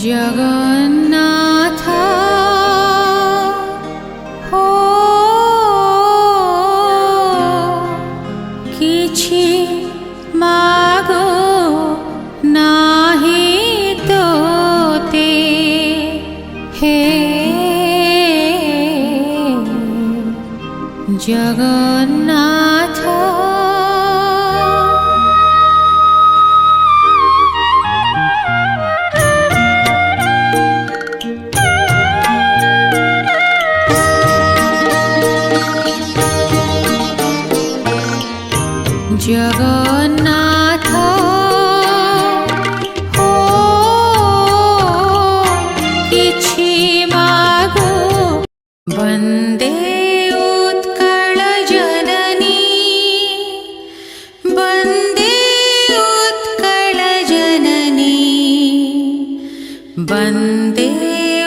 जगन्नाथ हो किछि मागो नाही तोते हे जगन्नाथ जगन्नाथ हो किछि मागो वन्दे उत्कल जननी वन्दे उत्कल जननी वन्दे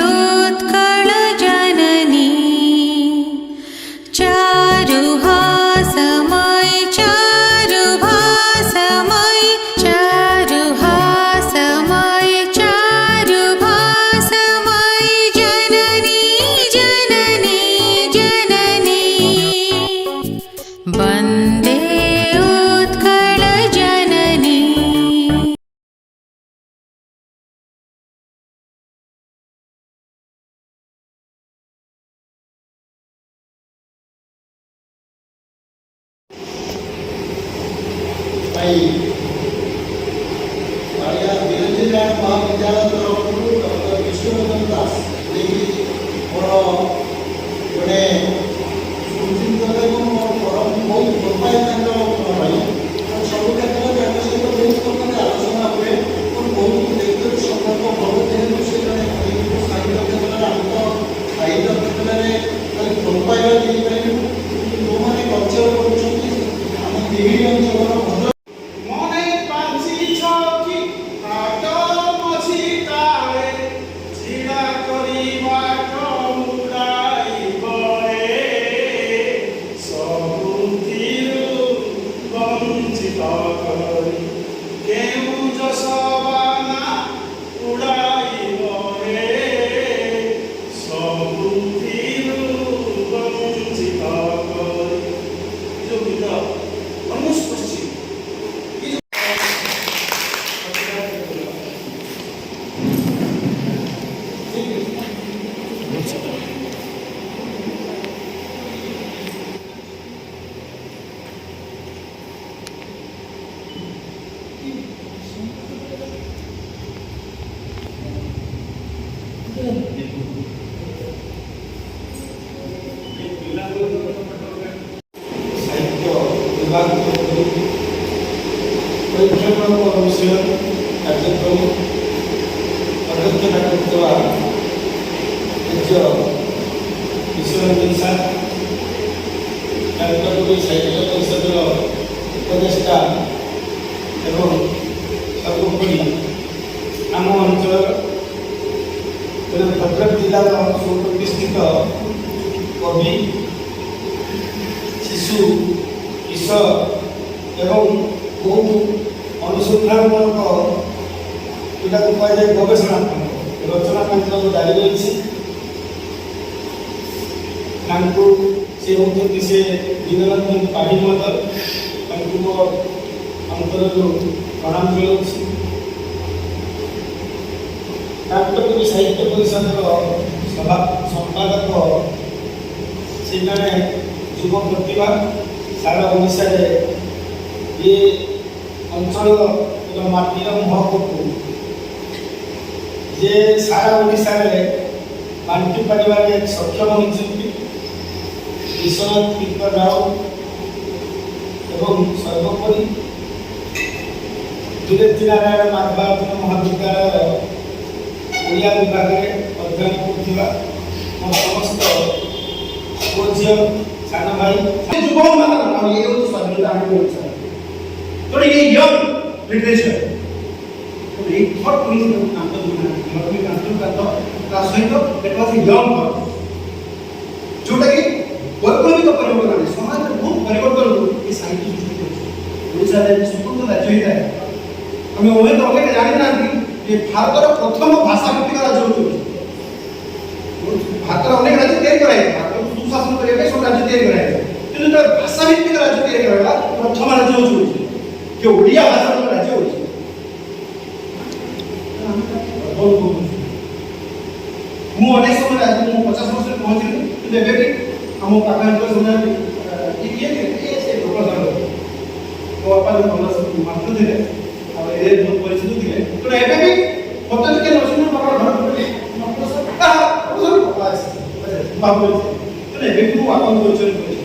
उत्कल जननी चारुहासमय चारुभासमय चारुहासमय चारुभासमय जननी जननी जननी वन्दे उत्कल जननी महाविद्यालय तरफ डॉक्टर विष्णुवर्धन दास मोर गोटे सुचिंतक मोर परम बहुत प्रभावित सब क्षेत्र सहित बहुत आलोचना हुए और बहुत देखते संपर्क भल जेहतु से जड़े साहित्य क्षेत्र में आम तो साहित्य क्षेत्र में प्रभाव जो मैंने कल्चर करें अंचल साहित्य विभाग परीक्षण विषय कार्यक्रम अध्यक्षता करथिबा पूज्य विश्वरंजन सार कार्यक्रम साहित्य परिषद उपदेष्टा एवं सर्वोपरि आम अंचल भद्रक जिला सुप्रतिष्ठित कवि शिशु किशोर एवं बहुत अनुसंधानमूलक यहाँ कहुए गवेषणात्मक रचना कार्य जारी रही से होती से दीनरंजन पाढ़ी महोदय अंतर प्रणाम जनाऊँ नाट्यकवि साहित्य परिषद सभा संपादक से युव प्रतिभा सारा ओडिशा ये अंचल माटीर महत्व जे सारा ओडिशा बांटी पारिबार सक्षम होती विश्वनाथ कीर्तन राव एवं सर्वोपरि दुरेति नारायण माधवार्जुन महाविद्यालय ओडिया विभाग में अध्ययन करथिबा समस्त पूज्य सान भाई युवा मान ये स्वाधीनता तो ये यंग लिटरेचर तो ये थॉट पुलिस काम तो मैं काम करता ता सहित दैट वाज ए यंग जोटा कि वैप्लविक परिवर्तन समाज में बहुत परिवर्तन ये साहित्य ओडिशा रे स्वतंत्र राज्य है हमें ओमे तो अगे जानि ना कि যে ভারতের প্রথম ভাষা ভিত্তিক রাজ্য হচ্ছে ভারতের অনেক রাজ্য তৈরি করা হয়েছে ভারত সুশাসন করা সব রাজ্য তৈরি করা হয়েছে কিন্তু তার ভাষা ভিত্তিক রাজ্য তৈরি করা প্রথম রাজ্য হচ্ছে যে ওড়িয়া ভাষার রাজ্য হচ্ছে ମୁଁ ଅନେକ ସମୟରେ ଆଜି ମୁଁ 50 ବର୍ଷରେ ପହଞ୍ଚିଲି କିନ୍ତୁ ଏବେ ବି ଆମ ପାଖାପାଖି ସମୟରେ ସେ ଲୋକ ମୋ ବାପା ଭଲ ମାଷ୍ଟର ଥିଲେ ଆଉ ଏ ବହୁତ ପରିଚିତ ଥିଲେ ତେଣୁ ଏବେ ବି ମୋତେ ଟିକେ ନରସିଂହ ବାବା ଘର ବାବୁ ତେଣୁ ଏବେ ବି ମୁଁ ବାପାଙ୍କୁ ପରିଚୟ କରିଛି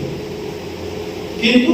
କିନ୍ତୁ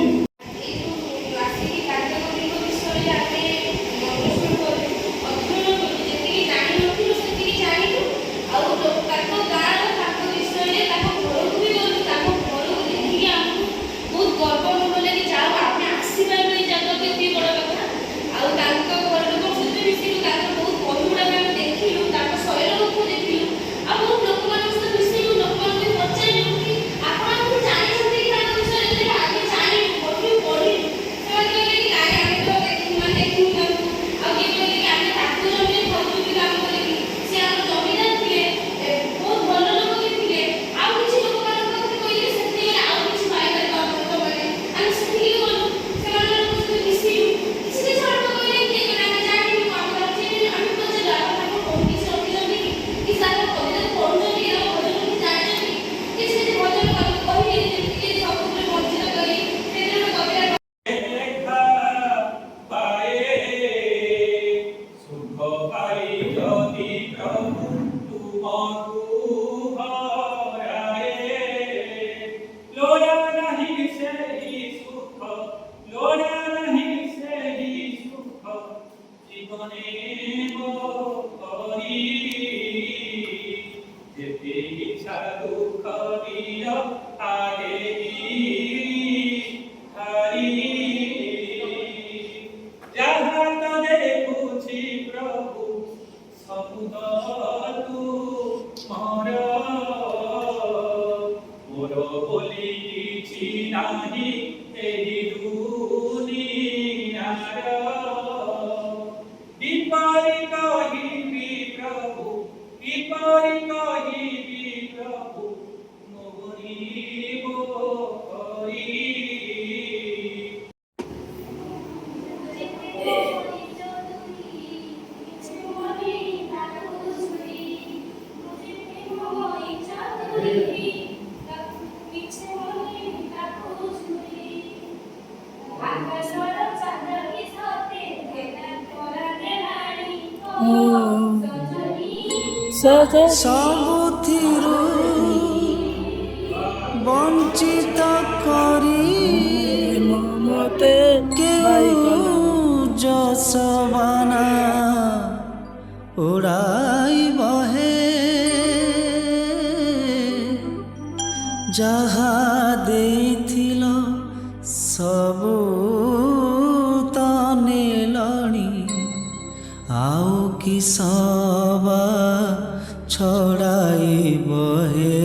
ସବୁଥିରୁ ବଞ୍ଚିତ କରି ମତେ ଯଶବାନା ଉଡ଼ାଇବ ହେ ଯାହା ଦେଇଥିଲ ସବୁ ତ ନେଲଣି ଆଉ କିସବା ଛଡ଼ାଇବ ହେ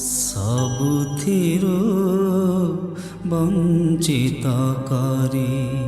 ସବୁଥିରୁ ବଞ୍ଚିତ କରି